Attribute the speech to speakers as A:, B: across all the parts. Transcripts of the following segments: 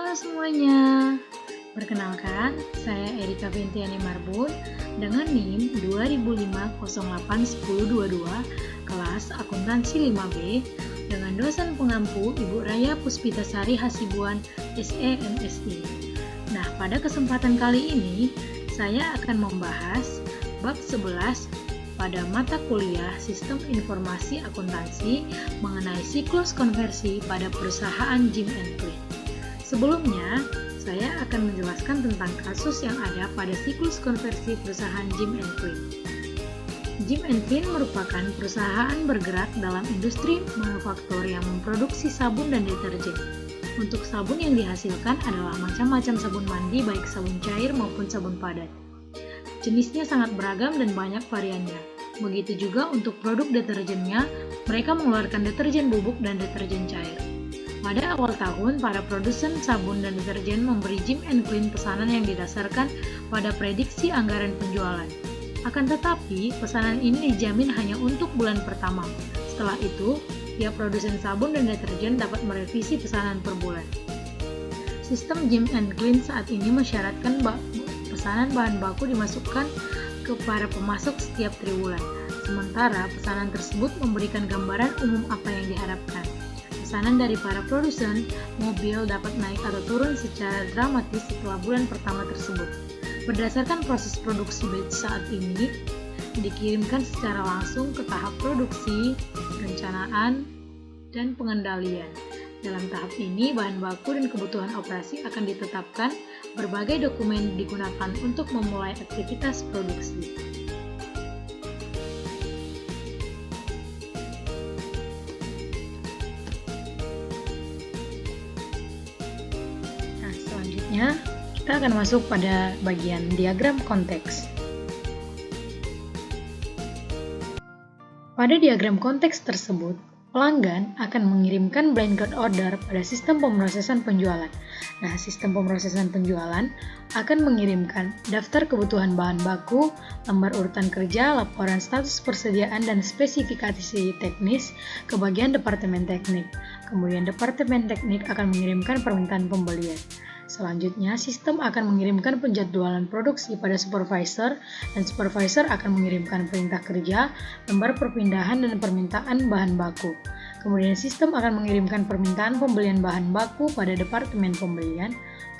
A: Halo semuanya, perkenalkan saya Erika Ventiani Marbun dengan NIM 2005081022 kelas akuntansi 5B dengan dosen pengampu Ibu Raya Puspitasari Hasibuan SE MSI. Nah, pada kesempatan kali ini saya akan membahas bab 11 pada mata kuliah Sistem Informasi Akuntansi mengenai siklus konversi pada perusahaan Jim & Clean. Sebelumnya, saya akan menjelaskan tentang kasus yang ada pada siklus konversi perusahaan Jim & Clean. Jim & Clean merupakan perusahaan bergerak dalam industri manufaktur yang memproduksi sabun dan deterjen. Untuk sabun yang dihasilkan adalah macam-macam sabun mandi, baik sabun cair maupun sabun padat. Jenisnya sangat beragam dan banyak variannya. Begitu juga untuk produk deterjennya, mereka mengeluarkan deterjen bubuk dan deterjen cair. Pada awal tahun, para produsen sabun dan deterjen memberi Jim & Clean pesanan yang didasarkan pada prediksi anggaran penjualan. Akan tetapi, pesanan ini dijamin hanya untuk bulan pertama. Setelah itu, tiap produsen sabun dan deterjen dapat merevisi pesanan per bulan. Sistem Jim & Clean saat ini mensyaratkan pesanan bahan baku dimasukkan ke para pemasok setiap triwulan. Sementara pesanan tersebut memberikan gambaran umum apa yang diharapkan. Pesanan dari para produsen mobil dapat naik atau turun secara dramatis setelah bulan pertama tersebut. Berdasarkan proses produksi batch saat ini, dikirimkan secara langsung ke tahap produksi, perencanaan, dan pengendalian. Dalam tahap ini, bahan baku dan kebutuhan operasi akan ditetapkan, berbagai dokumen digunakan untuk memulai aktivitas produksi. Nah, selanjutnya kita akan masuk pada bagian diagram konteks. Pada diagram konteks tersebut, pelanggan akan mengirimkan blanket order pada sistem pemrosesan penjualan. Nah, sistem pemrosesan penjualan akan mengirimkan daftar kebutuhan bahan baku, lembar urutan kerja, laporan status persediaan, dan spesifikasi teknis ke bagian Departemen Teknik. Kemudian Departemen Teknik akan mengirimkan permintaan pembelian. Selanjutnya, sistem akan mengirimkan penjadwalan produksi pada supervisor, dan supervisor akan mengirimkan perintah kerja, lembar perpindahan, dan permintaan bahan baku. Kemudian sistem akan mengirimkan permintaan pembelian bahan baku pada Departemen Pembelian.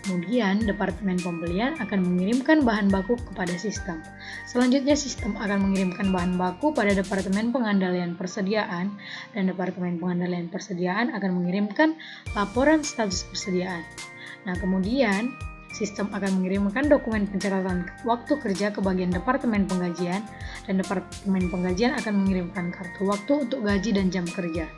A: Kemudian Departemen Pembelian akan mengirimkan bahan baku kepada sistem. Selanjutnya, sistem akan mengirimkan bahan baku pada Departemen Pengandalian Persediaan, dan Departemen Pengandalian Persediaan akan mengirimkan laporan status persediaan. Nah, kemudian sistem akan mengirimkan dokumen pencatatan waktu kerja ke bagian Departemen Penggajian, dan Departemen Penggajian akan mengirimkan kartu waktu untuk gaji dan jam kerja.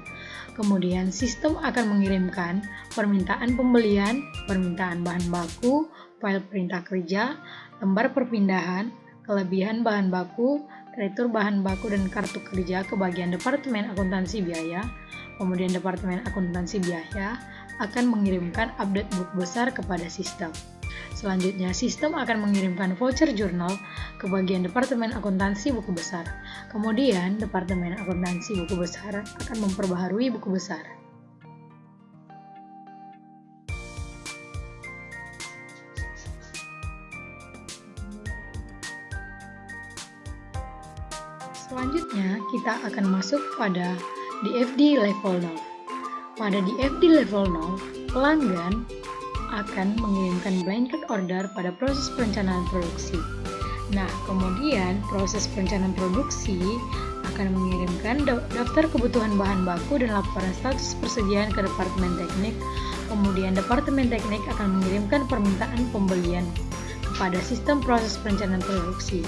A: Kemudian sistem akan mengirimkan permintaan pembelian, permintaan bahan baku, file perintah kerja, lembar perpindahan, kelebihan bahan baku, retur bahan baku, dan kartu kerja ke bagian Departemen Akuntansi Biaya. Kemudian Departemen Akuntansi Biaya akan mengirimkan update buku besar kepada sistem. Selanjutnya, sistem akan mengirimkan voucher jurnal ke bagian Departemen Akuntansi Buku Besar. Kemudian, Departemen Akuntansi Buku Besar akan memperbaharui buku besar. Selanjutnya, kita akan masuk pada DFD level 0. Pada DFD level 0, pelanggan akan mengirimkan blanket order pada proses perencanaan produksi. Nah, kemudian proses perencanaan produksi akan mengirimkan daftar kebutuhan bahan baku dan laporan status persediaan ke Departemen Teknik. Kemudian Departemen Teknik akan mengirimkan permintaan pembelian kepada sistem proses perencanaan produksi.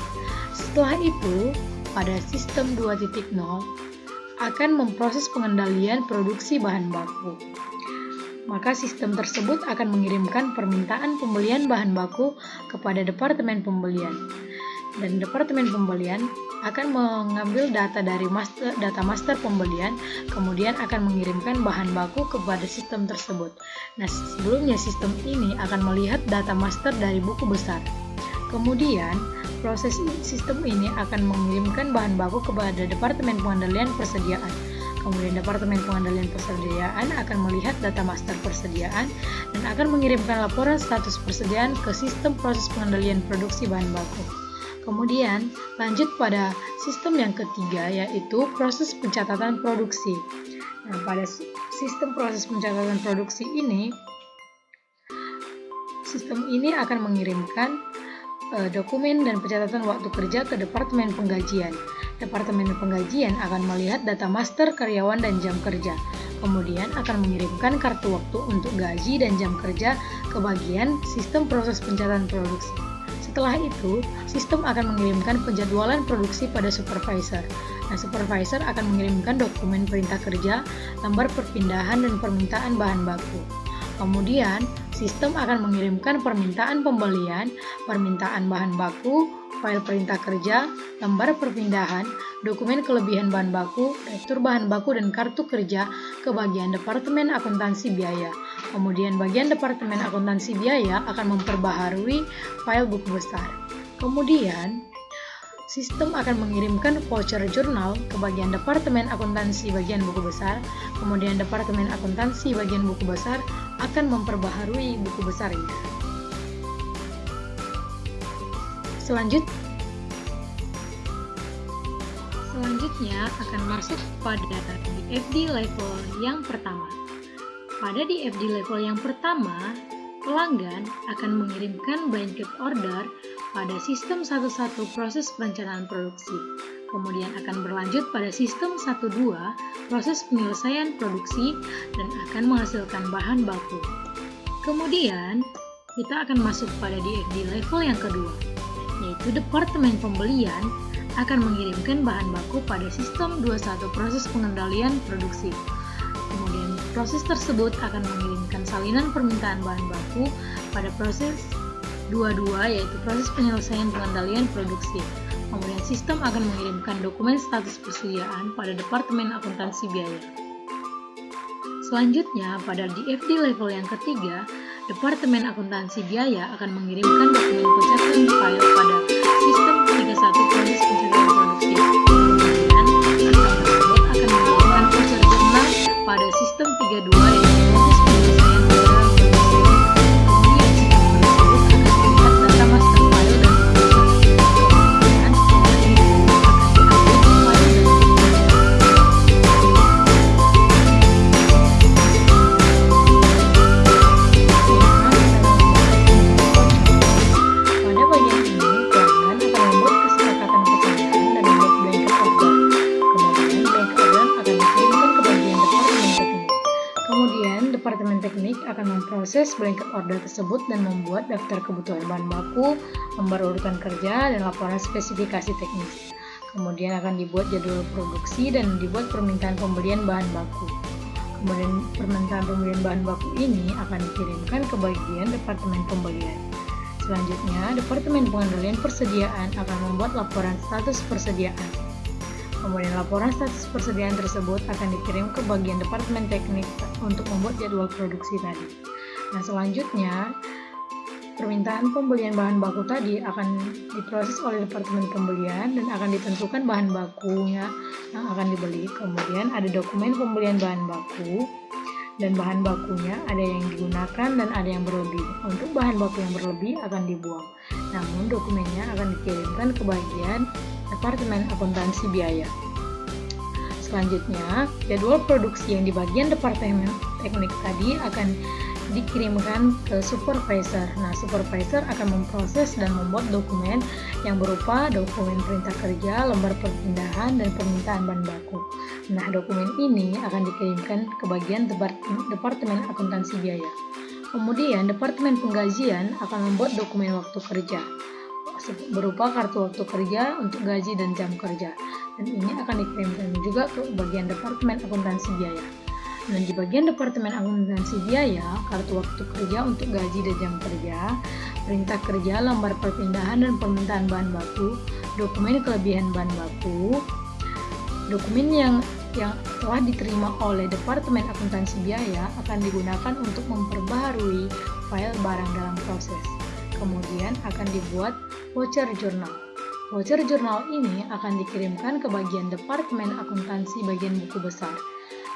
A: Setelah itu, pada sistem 2.0 akan memproses pengendalian produksi bahan baku. Maka sistem tersebut akan mengirimkan permintaan pembelian bahan baku kepada Departemen Pembelian. Dan Departemen Pembelian akan mengambil data dari data master pembelian, kemudian akan mengirimkan bahan baku kepada sistem tersebut. Nah, sebelumnya sistem ini akan melihat data master dari buku besar. Kemudian, proses sistem ini akan mengirimkan bahan baku kepada Departemen Pengendalian Persediaan. Kemudian Departemen Pengendalian Persediaan akan melihat data master persediaan dan akan mengirimkan laporan status persediaan ke sistem proses pengendalian produksi bahan baku. Kemudian lanjut pada sistem yang ketiga, yaitu proses pencatatan produksi. Nah, pada sistem proses pencatatan produksi ini, sistem ini akan mengirimkan dokumen dan pencatatan waktu kerja ke Departemen Penggajian. Departemen Penggajian akan melihat data master karyawan dan jam kerja. Kemudian akan mengirimkan kartu waktu untuk gaji dan jam kerja ke bagian sistem proses pencatatan produksi. Setelah itu, sistem akan mengirimkan penjadwalan produksi pada supervisor. Nah, supervisor akan mengirimkan dokumen perintah kerja, lembar perpindahan dan permintaan bahan baku. Kemudian, sistem akan mengirimkan permintaan pembelian, permintaan bahan baku, file perintah kerja, lembar perpindahan, dokumen kelebihan bahan baku, rektur bahan baku, dan kartu kerja ke bagian Departemen Akuntansi Biaya. Kemudian bagian Departemen Akuntansi Biaya akan memperbaharui file buku besar. Kemudian, sistem akan mengirimkan voucher jurnal ke bagian Departemen Akuntansi bagian buku besar. Kemudian Departemen Akuntansi bagian buku besar akan memperbaharui buku besarnya. Selanjutnya akan masuk pada DFD level yang pertama. Pada DFD level yang pertama, pelanggan akan mengirimkan blanket order pada sistem 11 proses perencanaan produksi. Kemudian akan berlanjut pada sistem 12 proses penyelesaian produksi dan akan menghasilkan bahan baku. Kemudian kita akan masuk pada DFD level yang kedua, yaitu Departemen Pembelian akan mengirimkan bahan baku pada sistem 21 proses pengendalian produksi. Kemudian proses tersebut akan mengirimkan salinan permintaan bahan baku pada proses 22, yaitu proses penyelesaian pengendalian produksi. Kemudian sistem akan mengirimkan dokumen status persediaan pada Departemen Akuntansi Biaya. Selanjutnya, pada DFD level yang ketiga, Departemen Akuntansi Biaya akan mengirimkan dokumen pencatatan file pada sistem 31 proses pencatatan produksi. Kemudian, sistem tersebut akan mengirimkan voucher jurnal pada sistem 32, yaitu proses penyelesaian pengendalian produksi. Kemudian, sistem tersebut akan melihat data master file dan voucher. Kemudian, setelah itu akan diupload file dan Departemen Teknik akan memproses blanket order tersebut dan membuat daftar kebutuhan bahan baku, lembar urutan kerja, dan laporan spesifikasi teknis. Kemudian akan dibuat jadwal produksi dan dibuat permintaan pembelian bahan baku. Kemudian permintaan pembelian bahan baku ini akan dikirimkan ke bagian Departemen Pembelian. Selanjutnya, Departemen Pengendalian Persediaan akan membuat laporan status persediaan. Kemudian laporan status persediaan tersebut akan dikirim ke bagian Departemen Teknik untuk membuat jadwal produksi tadi. Nah, selanjutnya permintaan pembelian bahan baku tadi akan diproses oleh Departemen Pembelian dan akan ditentukan bahan bakunya yang akan dibeli. Kemudian ada dokumen pembelian bahan baku dan bahan bakunya ada yang digunakan dan ada yang berlebih. Untuk bahan baku yang berlebih akan dibuang. Namun dokumennya akan dikirimkan ke bagian Departemen Akuntansi Biaya. Selanjutnya, jadwal produksi yang di bagian Departemen Teknik tadi akan dikirimkan ke supervisor. Nah, supervisor akan memproses dan membuat dokumen yang berupa dokumen perintah kerja, lembar perpindahan, dan permintaan bahan baku. Nah, dokumen ini akan dikirimkan ke bagian Departemen Akuntansi Biaya. Kemudian, Departemen Penggajian akan membuat dokumen waktu kerja berupa kartu waktu kerja untuk gaji dan jam kerja. Dan ini akan dikirimkan juga ke bagian Departemen Akuntansi Biaya. Dan di bagian Departemen Akuntansi Biaya, kartu waktu kerja untuk gaji dan jam kerja, perintah kerja, lembar perpindahan dan permintaan bahan baku, dokumen kelebihan bahan baku, dokumen yang telah diterima oleh Departemen Akuntansi Biaya akan digunakan untuk memperbaharui file barang dalam proses. Kemudian akan dibuat voucher jurnal. Voucher jurnal ini akan dikirimkan ke bagian Departemen Akuntansi bagian buku besar.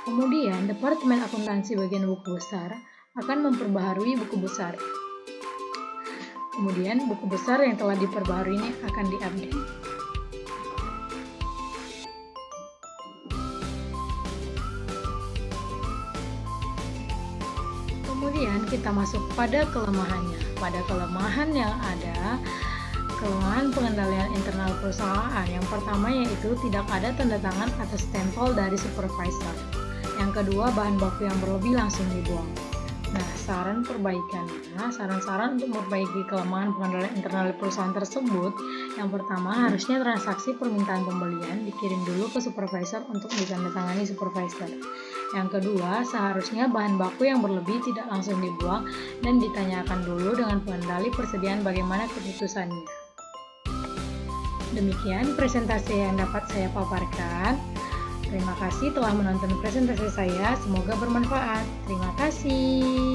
A: Kemudian, Departemen Akuntansi bagian buku besar akan memperbaharui buku besar. Kemudian, buku besar yang telah diperbaharui ini akan diupdate. Kemudian kita masuk pada kelemahannya. Pada kelemahan yang ada, kelemahan pengendalian internal perusahaan. Yang pertama yaitu tidak ada tanda tangan atau stempel dari supervisor. Yang kedua, bahan baku yang berlebih langsung dibuang. Nah, saran untuk memperbaiki kelemahan pengendalian internal perusahaan tersebut, yang pertama harusnya transaksi permintaan pembelian dikirim dulu ke supervisor untuk ditandatangani supervisor. Yang kedua, seharusnya bahan baku yang berlebih tidak langsung dibuang dan ditanyakan dulu dengan pengendali persediaan bagaimana keputusannya. Demikian presentasi yang dapat saya paparkan. Terima kasih telah menonton presentasi saya, semoga bermanfaat. Terima kasih.